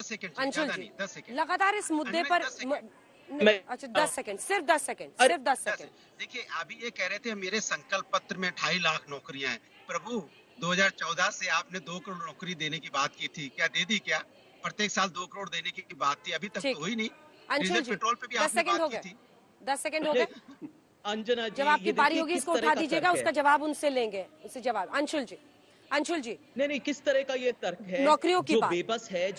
Second, Anshul ज्यादा जी, नहीं, 10 second लगातार इस मुद्दे पर अच्छा 10 सेकंड, सिर्फ 10 सेकंड, सिर्फ 10 सेकंड। देखिए, अभी ये कह रहे थे मेरे संकल्प पत्र में 2.5 लाख नौकरियां हैं। प्रभु, 2014 से आपने 2 करोड़ नौकरी देने की बात की थी, क्या दे दी? क्या प्रत्येक साल 2 करोड़ देने की बात थी? अभी तक ठीक तो हुई नहीं। अंशुल डीजल जी, पेट्रोल पे भी 10 आपने सेकंड बात हो की गए, थी। 10 सेकंड हो गए। अंजना जब जी, आपकी ये बारी देखिए होगी किस इसको तरह उठा का दीजिएगा, तर्क उसका है। जवाब उनसे लेंगे, उससे जवाब। अंशुल जी, अंशुल जी, नहीं, किस तरह का ये तर्क है नौकरियों की जो बात। बेबस है,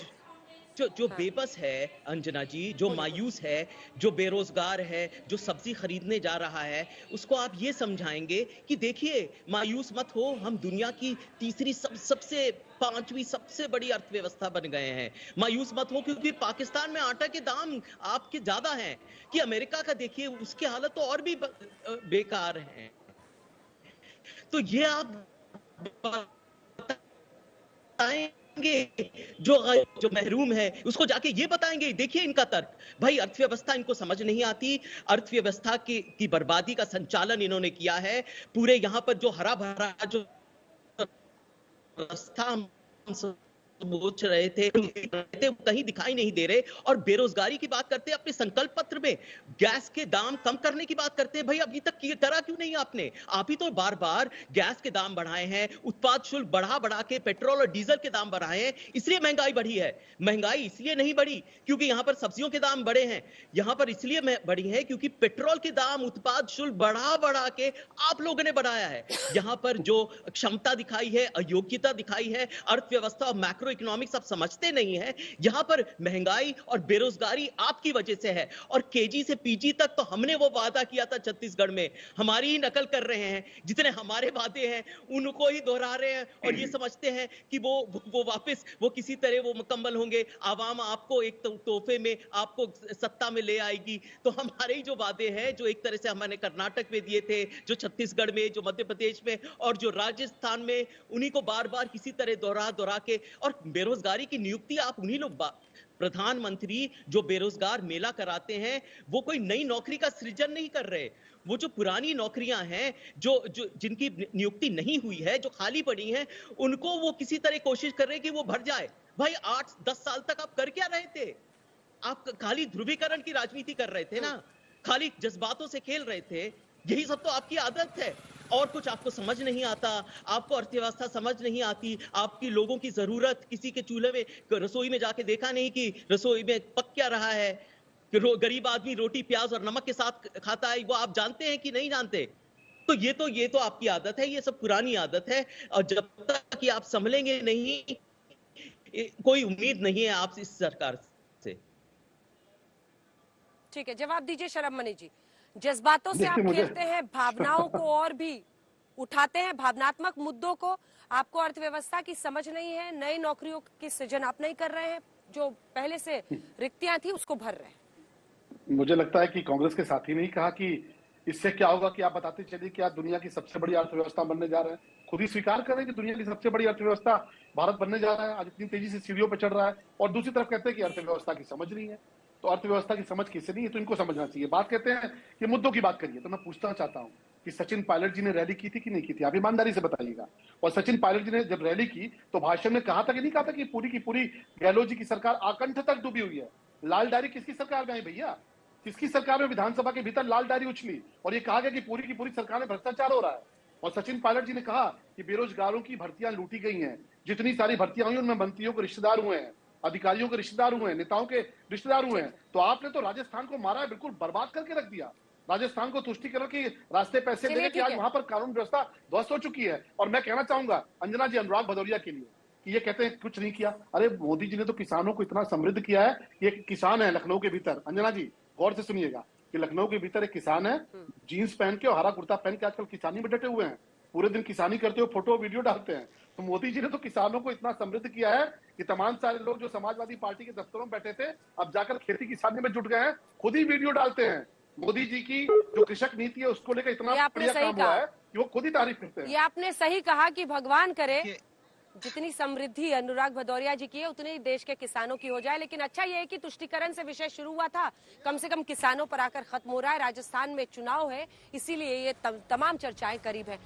जो हाँ, बेबस है अंजना जी, जो बोलिए बोलिए। मायूस है, जो बेरोजगार है, जो सब्जी खरीदने जा रहा है, उसको आप ये समझाएंगे कि देखिए मायूस मत हो, हम दुनिया की तीसरी सबसे पांचवी सबसे बड़ी अर्थव्यवस्था बन गए हैं। मायूस मत हो क्योंकि पाकिस्तान में आटा के दाम आपके ज्यादा हैं कि अमेरिका का देखिए उसकी हालत तो और भी बेकार है। तो ये आप बताएंगे जो महरूम है उसको जाके ये बताएंगे। देखिए इनका तर्क, भाई अर्थव्यवस्था इनको समझ नहीं आती, अर्थव्यवस्था की बर्बादी का संचालन इन्होंने किया है। पूरे यहां पर जो हरा भरा जो रास्ता सोच रहे थे कहीं दिखाई नहीं दे रहे, और बेरोजगारी की बात करते हैं अपने संकल्प पत्र में, गैस के दाम कम करने की बात करते हैं। भाई अभी तक करा क्यों नहीं आपने? आप ही तो बार बार गैस के दाम बढ़ाए हैं, उत्पाद शुल्क बढ़ा बढ़ा के पेट्रोल और डीजल के दाम बढ़ाए हैं, इसलिए महंगाई बढ़ी है। महंगाई इसलिए नहीं बढ़ी क्योंकि यहां पर सब्जियों के दाम बढ़े हैं, यहां पर इसलिए बढ़ी है क्योंकि पेट्रोल के दाम, उत्पाद शुल्क बढ़ा बढ़ा के आप लोगों ने बढ़ाया है। यहां पर जो क्षमता दिखाई है, अयोग्यता दिखाई है, अर्थव्यवस्था और मैक्रो इकोनॉमिक्स आप समझते नहीं है। यहां पर महंगाई और बेरोजगारी आपकी वजह से है। और केजी से पीजी तक तो हमने वो वादा किया था छत्तीसगढ़ में, हमारी ही नकल कर रहे हैं। जितने हमारे वादे हैं उनको ही दोहरा रहे हैं और ये समझते हैं कि वो वापस वो किसी तरह वो मुकम्मल होंगे, आवाम आपको एक तोहफे में आपको सत्ता में ले आएगी। तो हमारे ही जो वादे हैं, जो एक तरह से हमने कर्नाटक में दिए थे, जो छत्तीसगढ़ में, जो मध्य प्रदेश में और जो राजस्थान में, उन्हीं को बार बार किसी तरह दोहरा के, और बेरोजगारी की नियुक्ति आप उन्हीं लोग प्रधानमंत्री जो बेरोजगार मेला कराते हैं, वो कोई नई नौकरी का सृजन नहीं कर रहे। वो जो पुरानी नौकरियां हैं, जो जो जिनकी नियुक्ति नहीं हुई है, जो खाली पड़ी हैं, उनको वो किसी तरह कोशिश कर रहे हैं कि वो भर जाए। भाई 8-10 साल तक आप कर क्या रहे थे? आप खाली ध्रुवीकरण की राजनीति कर रहे थे ना, खाली जज्बातों से खेल रहे थे। यही सब तो आपकी आदत है, और कुछ आपको समझ नहीं आता। आपको अर्थव्यवस्था समझ नहीं आती, आपकी लोगों की जरूरत, किसी के चूल्हे में रसोई में जाके देखा नहीं कि रसोई में पक क्या रहा है, कि गरीब आदमी रोटी प्याज और नमक के साथ खाता है, वो आप जानते हैं कि नहीं जानते? तो ये तो आपकी आदत है, ये सब पुरानी आदत है। और जब तक कि आप संभलेंगे नहीं, कोई उम्मीद नहीं है आपसे, इस सरकार से। ठीक है, जवाब दीजिए शरम मणि जी। जज्बातों से आप खेलते हैं, भावनाओं को और भी उठाते हैं, भावनात्मक मुद्दों को। आपको अर्थव्यवस्था की समझ नहीं है, नई नौकरियों की सृजन आप नहीं कर रहे हैं, जो पहले से रिक्तियां थी उसको भर रहे हैं। मुझे लगता है कि कांग्रेस के साथी ने ही कहा कि इससे क्या होगा कि आप बताते चलिए कि आप दुनिया की सबसे बड़ी अर्थव्यवस्था बनने जा रहे हैं। खुद ही स्वीकार कर रहे हैं कि दुनिया की सबसे बड़ी अर्थव्यवस्था भारत बनने जा रहा है, आज इतनी तेजी से सीढ़ियों पर चढ़ रहा है। और दूसरी तरफ कहते हैं कि अर्थव्यवस्था की समझ नहीं है। तो अर्थव्यवस्था की समझ किसे नहीं है, तो इनको समझना चाहिए। बात कहते हैं कि मुद्दों की बात करिए, तो मैं पूछना चाहता हूँ कि सचिन पायलट जी ने रैली की थी कि नहीं की थी? आप ईमानदारी से बताइएगा। और सचिन पायलट जी ने जब रैली की तो भाषण में कहा था कि नहीं कहा था कि पूरी की पूरी गहलोत जी की सरकार आकंठ तक डूबी हुई है? लाल डायरी किसकी सरकार में आई भैया? किसकी सरकार में विधानसभा के भीतर लाल डायरी उछली और ये कहा गया कि पूरी की पूरी सरकार में भ्रष्टाचार हो रहा है? और सचिन पायलट जी ने कहा कि बेरोजगारों की भर्तियां लूटी गई हैं, जितनी सारी भर्तियां हुई उनमें मंत्रियों के रिश्तेदार हुए हैं, अधिकारियों के रिश्तेदार हुए हैं, नेताओं के रिश्तेदार हुए हैं। तो आपने तो राजस्थान को मारा है, बिल्कुल बर्बाद करके रख दिया। राजस्थान को तुष्टिकरण के रास्ते पैसे दे के आज वहां पर कानून व्यवस्था ध्वस्त हो चुकी है। और मैं कहना चाहूंगा अंजना जी, अनुराग भदौरिया के लिए कि ये कहते हैं कुछ नहीं किया। अरे मोदी जी ने तो किसानों को इतना समृद्ध किया है। ये किसान है लखनऊ के भीतर, अंजना जी गौर से सुनिएगा कि लखनऊ के भीतर एक किसान है, जीन्स पहन के और हरा कुर्ता पहन के आजकल किसानी में डटे हुए हैं, पूरे दिन किसानी करते हुए फोटो वीडियो डालते हैं। तो मोदी जी ने तो किसानों को इतना समृद्ध किया है कि तमाम सारे लोग जो समाजवादी पार्टी के दफ्तरों में बैठे थे, अब जाकर खेती किसानी में जुट गए हैं, खुद ही वीडियो डालते हैं। मोदी जी की जो कृषक नीति है उसको लेकर इतना बढ़िया काम हुआ है कि वो खुद ही तारीफ करते हैं। ये आपने सही कहा कि भगवान करे जितनी समृद्धि अनुराग भदौरिया जी की है उतनी देश के किसानों की हो जाए। लेकिन अच्छा ये है कि तुष्टिकरण से विषय शुरू हुआ था, कम से कम किसानों पर आकर खत्म हो रहा है। राजस्थान में चुनाव है, इसीलिए ये तमाम चर्चाएं करीब है।